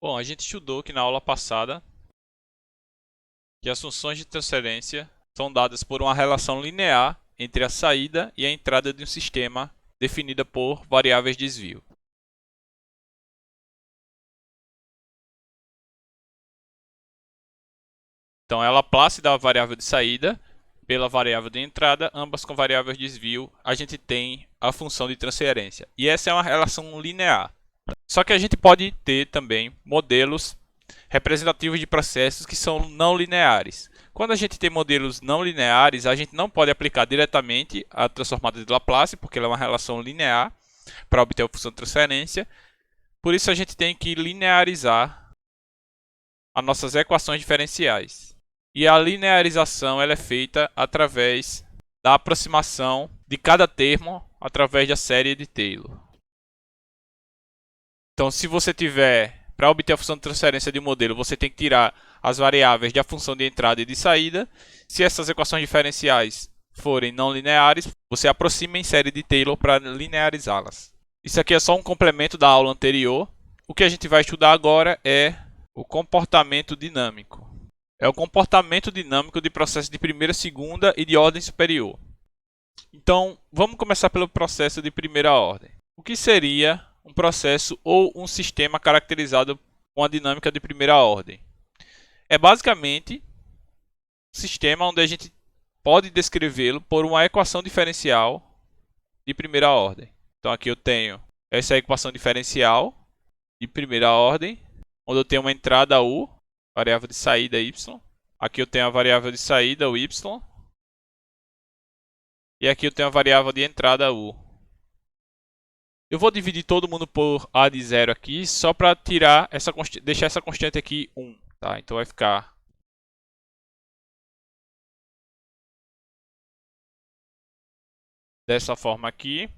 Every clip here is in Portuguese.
Bom, a gente estudou aqui na aula passada que as funções de transferência são dadas por uma relação linear entre a saída e a entrada de um sistema definida por variáveis de desvio. Então, é a Laplace da variável de saída pela variável de entrada, ambas com variáveis de desvio, a gente tem a função de transferência. E essa é uma relação linear. Só que a gente pode ter também modelos representativos de processos que são não lineares. Quando a gente tem modelos não lineares, a gente não pode aplicar diretamente a transformada de Laplace, porque ela é uma relação linear para obter a função de transferência. Por isso a gente tem que linearizar as nossas equações diferenciais. E a linearização ela é feita através da aproximação de cada termo através da série de Taylor. Então, se você tiver, para obter a função de transferência de um modelo, você tem que tirar as variáveis da função de entrada e de saída. Se essas equações diferenciais forem não lineares, você aproxima em série de Taylor para linearizá-las. Isso aqui é só um complemento da aula anterior. O que a gente vai estudar agora é o comportamento dinâmico. É o comportamento dinâmico de processos de primeira, segunda e de ordem superior. Então, vamos começar pelo processo de primeira ordem. O que seria um processo ou um sistema caracterizado com a dinâmica de primeira ordem? É basicamente um sistema onde a gente pode descrevê-lo por uma equação diferencial de primeira ordem. Então, aqui eu tenho essa equação diferencial de primeira ordem, onde eu tenho uma entrada U, variável de saída y. Aqui eu tenho a variável de saída, o y. E aqui eu tenho a variável de entrada U. Eu vou dividir todo mundo por A de 0 aqui, só para tirar deixar essa constante aqui 1. Tá? Então vai ficar dessa forma aqui.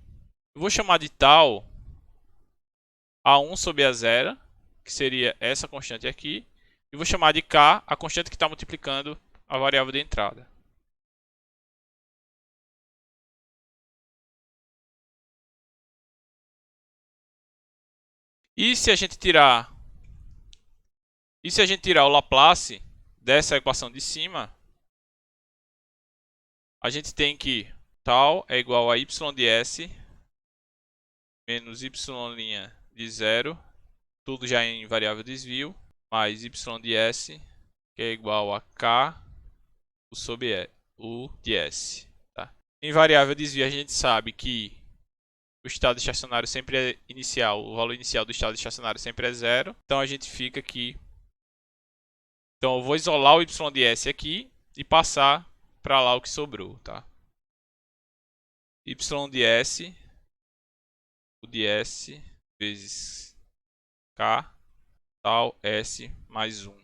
Eu vou chamar de tal A1 sobre A0, que seria essa constante aqui. E vou chamar de K, a constante que está multiplicando a variável de entrada. E se a gente tirar o Laplace dessa equação de cima, a gente tem que tal é igual a y de s menos y' de 0, tudo já em variável desvio, mais y de s, que é igual a k u sobre u de s. Tá? Em variável desvio, a gente sabe que o estado estacionário sempre é inicial, o valor inicial do estado estacionário sempre é 0. Então a gente fica aqui. Então eu vou isolar o y de s aqui e passar para lá o que sobrou. Tá? Y de s, o de s vezes k, tal s mais 1.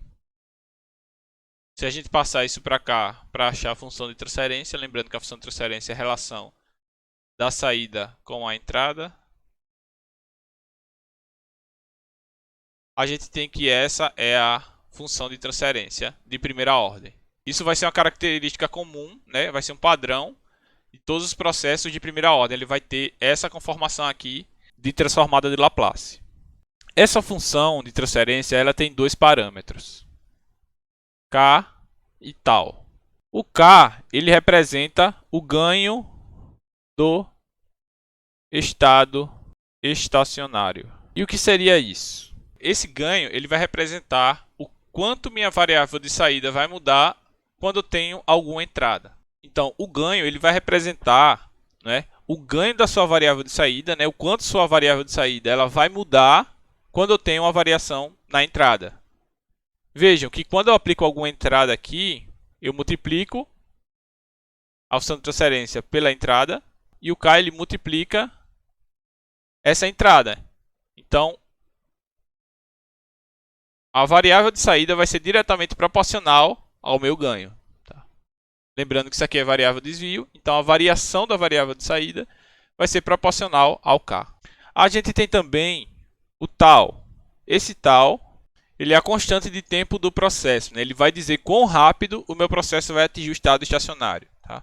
Se a gente passar isso para cá, para achar a função de transferência, lembrando que a função de transferência é a relação da saída com a entrada, a gente tem que essa é a função de transferência de primeira ordem. Isso vai ser uma característica comum, né? Vai ser um padrão de todos os processos de primeira ordem. Ele vai ter essa conformação aqui de transformada de Laplace. Essa função de transferência ela tem dois parâmetros, K e tal. O K ele representa o ganho do estado estacionário. E o que seria isso? Esse ganho ele vai representar o quanto minha variável de saída vai mudar quando eu tenho alguma entrada. Então, o ganho ele vai representar, né, o ganho da sua variável de saída, né, o quanto sua variável de saída ela vai mudar quando eu tenho uma variação na entrada. Vejam que quando eu aplico alguma entrada aqui, eu multiplico a função de transferência pela entrada e o K ele multiplica essa entrada. Então, a variável de saída vai ser diretamente proporcional ao meu ganho. Tá? Lembrando que isso aqui é variável de desvio, então a variação da variável de saída vai ser proporcional ao K. A gente tem também o tal. Esse tal ele é a constante de tempo do processo. Né? Ele vai dizer quão rápido o meu processo vai atingir o estado estacionário. Tá?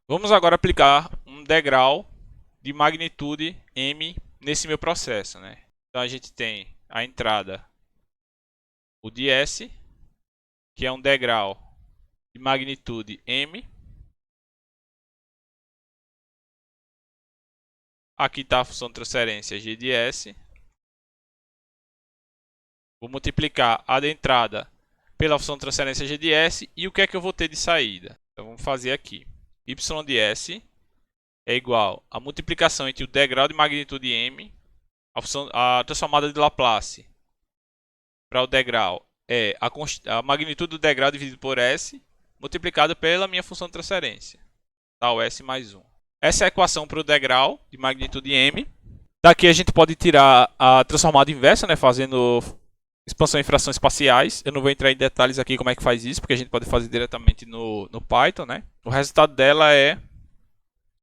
Vamos agora aplicar um degrau de magnitude m nesse meu processo, né? Então a gente tem a entrada, o de S, que é um degrau de magnitude m. Aqui está a função de transferência g de S. Vou multiplicar a de entrada pela função de transferência g de S. E o que é que eu vou ter de saída? Então vamos fazer aqui. Y de S é igual a multiplicação entre o degrau de magnitude m, a transformada de Laplace para o degrau é a magnitude do degrau dividido por S, multiplicado pela minha função de transferência, tal S mais 1. Essa é a equação para o degrau de magnitude m. Daqui a gente pode tirar a transformada inversa, né, fazendo expansão em frações parciais. Eu não vou entrar em detalhes aqui como é que faz isso, porque a gente pode fazer diretamente no Python, né? O resultado dela é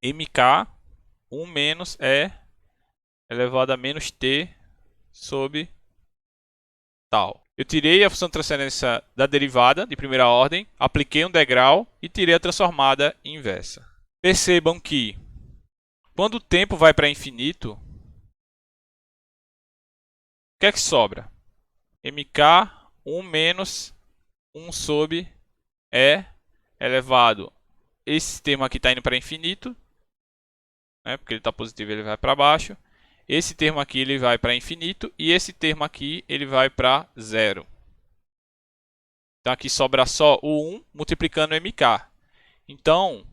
mk 1 menos E elevado a menos t sobre tal. Eu tirei a função de transferência da derivada de primeira ordem, apliquei um degrau e tirei a transformada inversa. Percebam que quando o tempo vai para infinito, o que é que sobra? mk 1 menos 1 sobre E elevado. Esse termo aqui está indo para infinito, né, porque ele está positivo, ele vai para baixo. Esse termo aqui ele vai para infinito e esse termo aqui ele vai para zero. Então aqui sobra só o 1 multiplicando o mk. Então,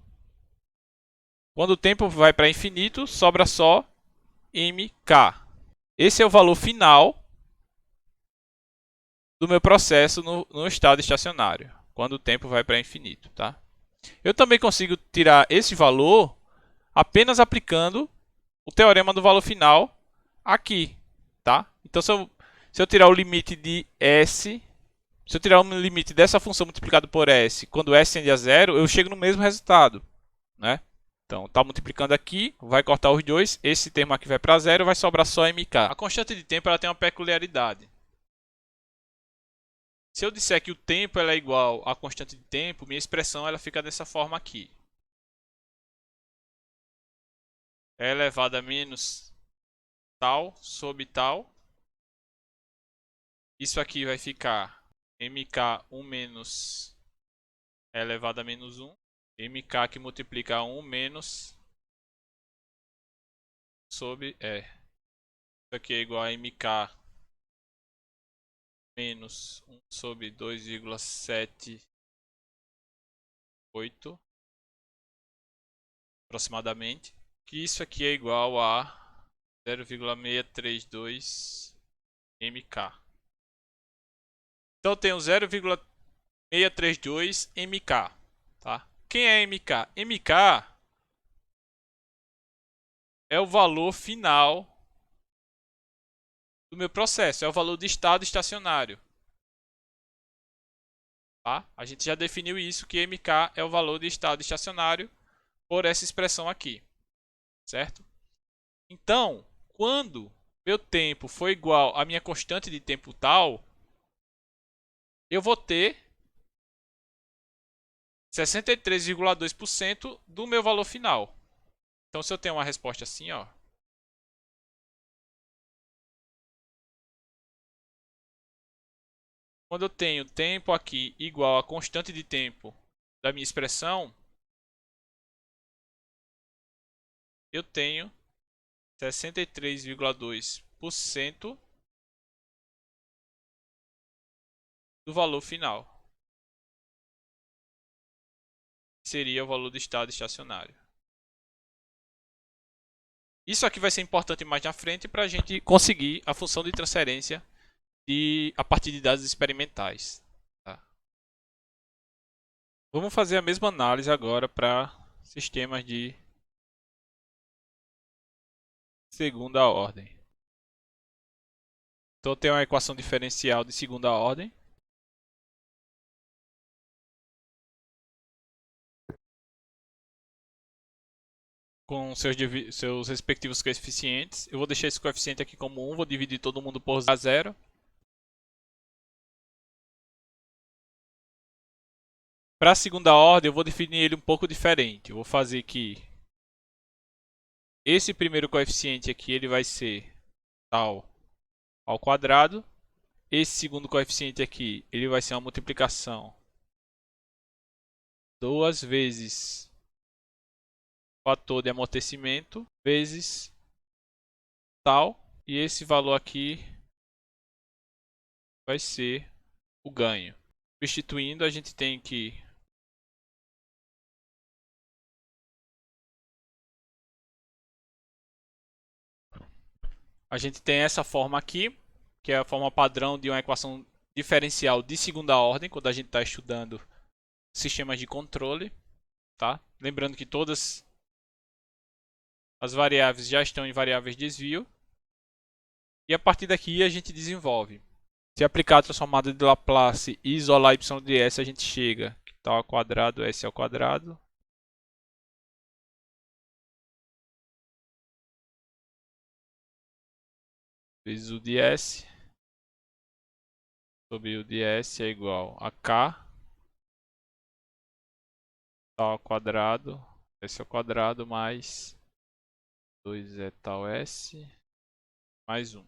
quando o tempo vai para infinito, sobra só mk. Esse é o valor final do meu processo no estado estacionário, quando o tempo vai para infinito, tá? Eu também consigo tirar esse valor apenas aplicando o teorema do valor final aqui, tá? Então, se eu tirar o limite de S, se eu tirar o limite dessa função multiplicado por S, quando S tende a zero, eu chego no mesmo resultado, né? Então, está multiplicando aqui, vai cortar os dois, esse termo aqui vai para zero, vai sobrar só mk. A constante de tempo ela tem uma peculiaridade. Se eu disser que o tempo ela é igual à constante de tempo, minha expressão ela fica dessa forma aqui. É elevado a menos tal sobre tal. Isso aqui vai ficar mk1 menos é elevado a menos 1. mk que multiplica 1 menos sobre E. Isso aqui é igual a mk menos 1 sobre 2,78 aproximadamente. Que isso aqui é igual a 0,632 mk. Então eu tenho 0,632 mk, tá? Quem é mk? mk é o valor final do meu processo, é o valor de estado estacionário. Tá? A gente já definiu isso, que mk é o valor de estado estacionário por essa expressão aqui, certo? Então, quando meu tempo for igual à minha constante de tempo tal, eu vou ter 63,2% do meu valor final. Então, se eu tenho uma resposta assim, ó, quando eu tenho tempo aqui igual à constante de tempo da minha expressão, eu tenho 63,2% do valor final. Seria o valor do estado estacionário. Isso aqui vai ser importante mais na frente para a gente conseguir a função de transferência a partir de dados experimentais. Tá? Vamos fazer a mesma análise agora para sistemas de segunda ordem. Então, eu tenho uma equação diferencial de segunda ordem. Com seus respectivos coeficientes. Eu vou deixar esse coeficiente aqui como 1, vou dividir todo mundo por 0. Para a segunda ordem, eu vou definir ele um pouco diferente. Eu vou fazer que esse primeiro coeficiente aqui ele vai ser tal ao quadrado. Esse segundo coeficiente aqui ele vai ser uma multiplicação 2 vezes o fator de amortecimento vezes tal. E esse valor aqui vai ser o ganho. Substituindo, a gente tem que essa forma aqui, que é a forma padrão de uma equação diferencial de segunda ordem, quando a gente está estudando sistemas de controle, tá? Lembrando que todas as variáveis já estão em variáveis de desvio. E a partir daqui a gente desenvolve. Se aplicar a transformada de Laplace e isolar y de s, a gente chega que tal ao quadrado, s ao quadrado. Vezes o de s. Sobre o de s é igual a k. Tal ao quadrado, s ao quadrado mais 2 é tal s mais 1.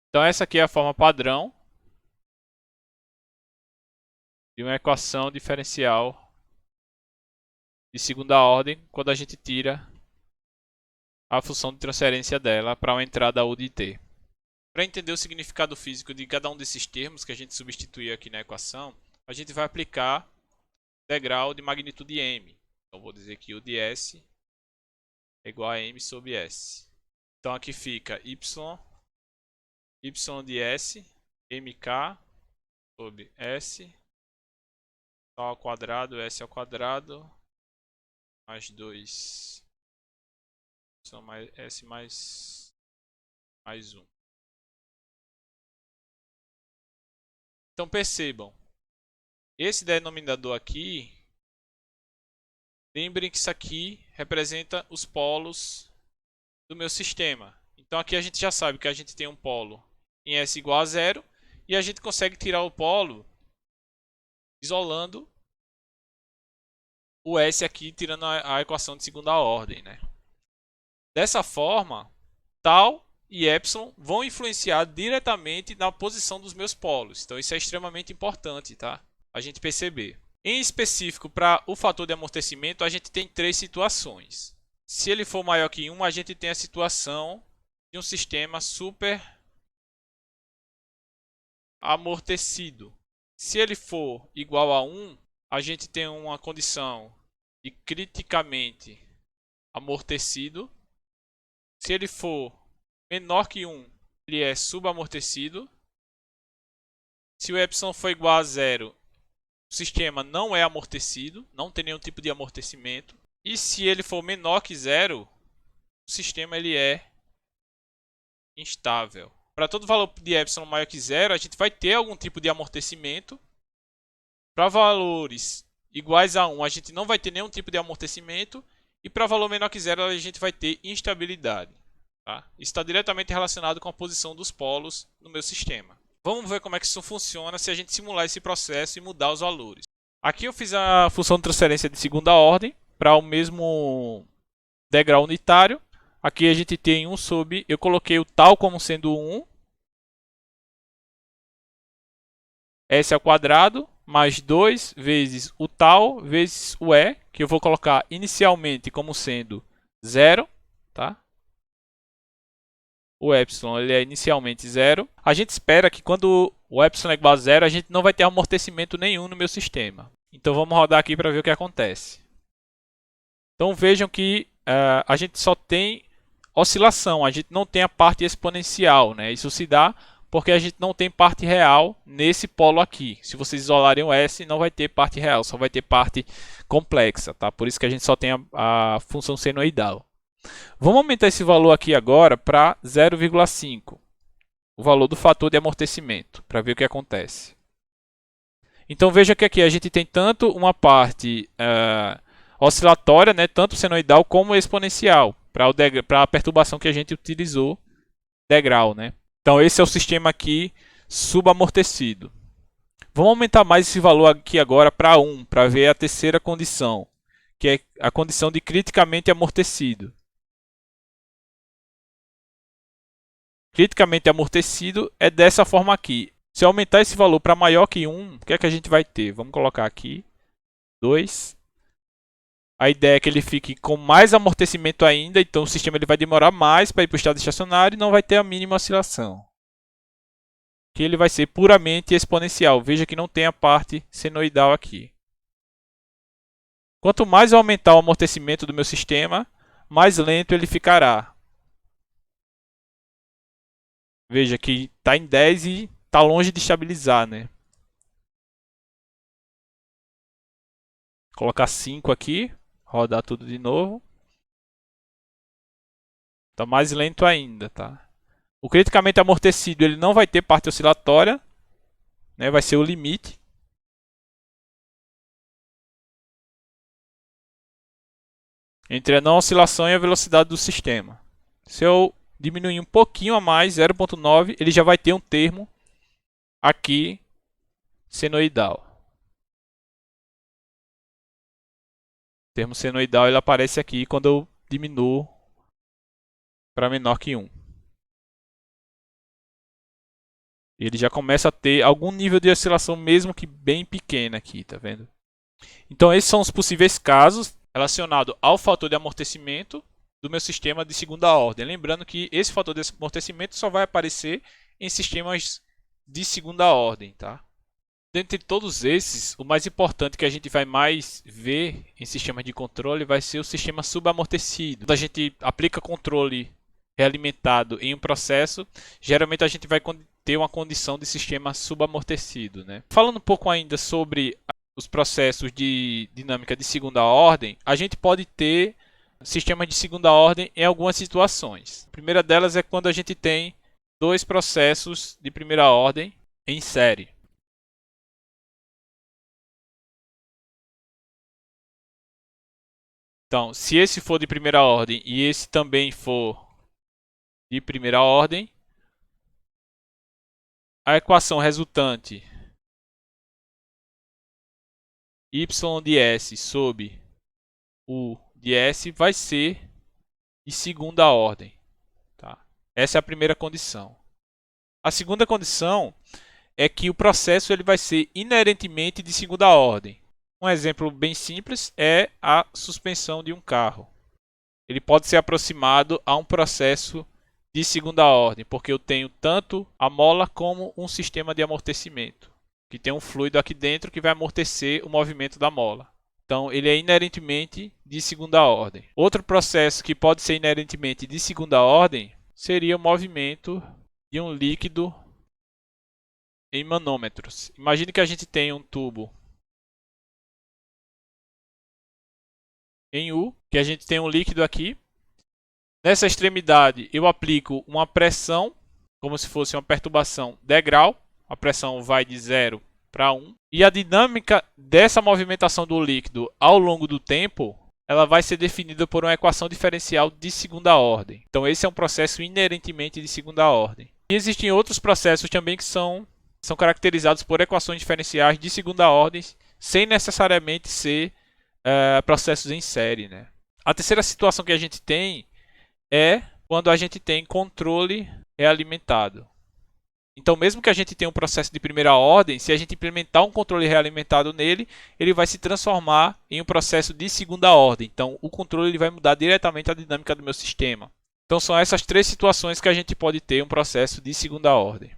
Então essa aqui é a forma padrão de uma equação diferencial de segunda ordem quando a gente tira a função de transferência dela para uma entrada U de t. Para entender o significado físico de cada um desses termos que a gente substituiu aqui na equação, a gente vai aplicar integral de magnitude m. Então vou dizer que U de s é igual a m sobre s. Então aqui fica y de s, mk sobre s, tal ao quadrado, s ao quadrado, mais 2, mais s mais 1. Então percebam, esse denominador aqui, lembrem que isso aqui representa os polos do meu sistema. Então aqui a gente já sabe que a gente tem um polo em S igual a 0 e a gente consegue tirar o polo isolando o S aqui, tirando a equação de segunda ordem, né? Dessa forma, tal e epsilon vão influenciar diretamente na posição dos meus polos. Então isso é extremamente importante, tá? A gente perceber. Em específico, para o fator de amortecimento, a gente tem 3 situações. Se ele for maior que 1, a gente tem a situação de um sistema super amortecido. Se ele for igual a 1, a gente tem uma condição de criticamente amortecido. Se ele for menor que 1, ele é subamortecido. Se o epsilon for igual a 0, o sistema não é amortecido, não tem nenhum tipo de amortecimento. E se ele for menor que 0, o sistema ele é instável. Para todo valor de epsilon maior que 0, a gente vai ter algum tipo de amortecimento. Para valores iguais a 1, a gente não vai ter nenhum tipo de amortecimento. E para valor menor que 0, a gente vai ter instabilidade. Tá? Isso está diretamente relacionado com a posição dos polos no meu sistema. Vamos ver como é que isso funciona se a gente simular esse processo e mudar os valores. Aqui eu fiz a função de transferência de segunda ordem para o mesmo degrau unitário. Aqui a gente tem 1 sobre, eu coloquei o tal como sendo 1, s ao quadrado, mais 2 vezes o tal vezes o e, que eu vou colocar inicialmente como sendo 0, tá? O epsilon ele é inicialmente 0. A gente espera que quando o epsilon é igual a 0, a gente não vai ter amortecimento nenhum no meu sistema. Então vamos rodar aqui para ver o que acontece. Então vejam que a gente só tem oscilação, a gente não tem a parte exponencial, né? Isso se dá porque a gente não tem parte real nesse polo aqui. Se vocês isolarem o S, não vai ter parte real, só vai ter parte complexa, tá? Por isso que a gente só tem a função senoidal. Vamos aumentar esse valor aqui agora para 0,5, o valor do fator de amortecimento, para ver o que acontece. Então veja que aqui a gente tem tanto uma parte oscilatória, né, tanto senoidal como exponencial, para a perturbação que a gente utilizou, degrau, né? Então esse é o sistema aqui subamortecido. Vamos aumentar mais esse valor aqui agora para 1, para ver a terceira condição, que é a condição de criticamente amortecido. Criticamente amortecido é dessa forma aqui. Se eu aumentar esse valor para maior que 1, o que é que a gente vai ter? Vamos colocar aqui 2. A ideia é que ele fique com mais amortecimento ainda, então o sistema ele vai demorar mais para ir para o estado estacionário e não vai ter a mínima oscilação. Que ele vai ser puramente exponencial. Veja que não tem a parte senoidal aqui. Quanto mais eu aumentar o amortecimento do meu sistema, mais lento ele ficará. Veja que está em 10 e está longe de estabilizar, né? Colocar 5 aqui, rodar tudo de novo. Está mais lento ainda, tá? O criticamente amortecido ele não vai ter parte oscilatória, né? Vai ser o limite. Entre a não oscilação e a velocidade do sistema. Se eu diminuir um pouquinho a mais, 0,9, ele já vai ter um termo aqui senoidal. O termo senoidal ele aparece aqui quando eu diminuo para menor que 1. Ele já começa a ter algum nível de oscilação, mesmo que bem pequena aqui, tá vendo? Então esses são os possíveis casos relacionados ao fator de amortecimento do meu sistema de segunda ordem. Lembrando que esse fator de amortecimento só vai aparecer em sistemas de segunda ordem, tá? Dentre todos esses, o mais importante que a gente vai mais ver em sistemas de controle vai ser o sistema subamortecido. Quando a gente aplica controle realimentado em um processo, geralmente a gente vai ter uma condição de sistema subamortecido, né? Falando um pouco ainda sobre os processos de dinâmica de segunda ordem, a gente pode ter sistemas de segunda ordem em algumas situações. A primeira delas é quando a gente tem dois processos de primeira ordem em série. Então, se esse for de primeira ordem e esse também for de primeira ordem, a equação resultante y de s sobre u de s vai ser de segunda ordem. Tá? Essa é a primeira condição. A segunda condição é que o processo ele vai ser inerentemente de segunda ordem. Um exemplo bem simples é a suspensão de um carro. Ele pode ser aproximado a um processo de segunda ordem, porque eu tenho tanto a mola como um sistema de amortecimento, que tem um fluido aqui dentro que vai amortecer o movimento da mola. Então, ele é inerentemente de segunda ordem. Outro processo que pode ser inerentemente de segunda ordem seria o movimento de um líquido em manômetros. Imagine que a gente tem um tubo em U, que a gente tem um líquido aqui. Nessa extremidade eu aplico uma pressão, como se fosse uma perturbação degrau. A pressão vai de 0 para 1. E a dinâmica dessa movimentação do líquido ao longo do tempo, ela vai ser definida por uma equação diferencial de segunda ordem. Então esse é um processo inerentemente de segunda ordem. E existem outros processos também que são caracterizados por equações diferenciais de segunda ordem, sem necessariamente ser processos em série, né? A terceira situação que a gente tem é quando a gente tem controle realimentado. Então, mesmo que a gente tenha um processo de primeira ordem, se a gente implementar um controle realimentado nele, ele vai se transformar em um processo de segunda ordem. Então, o controle ele vai mudar diretamente a dinâmica do meu sistema. Então, são essas três situações que a gente pode ter um processo de segunda ordem.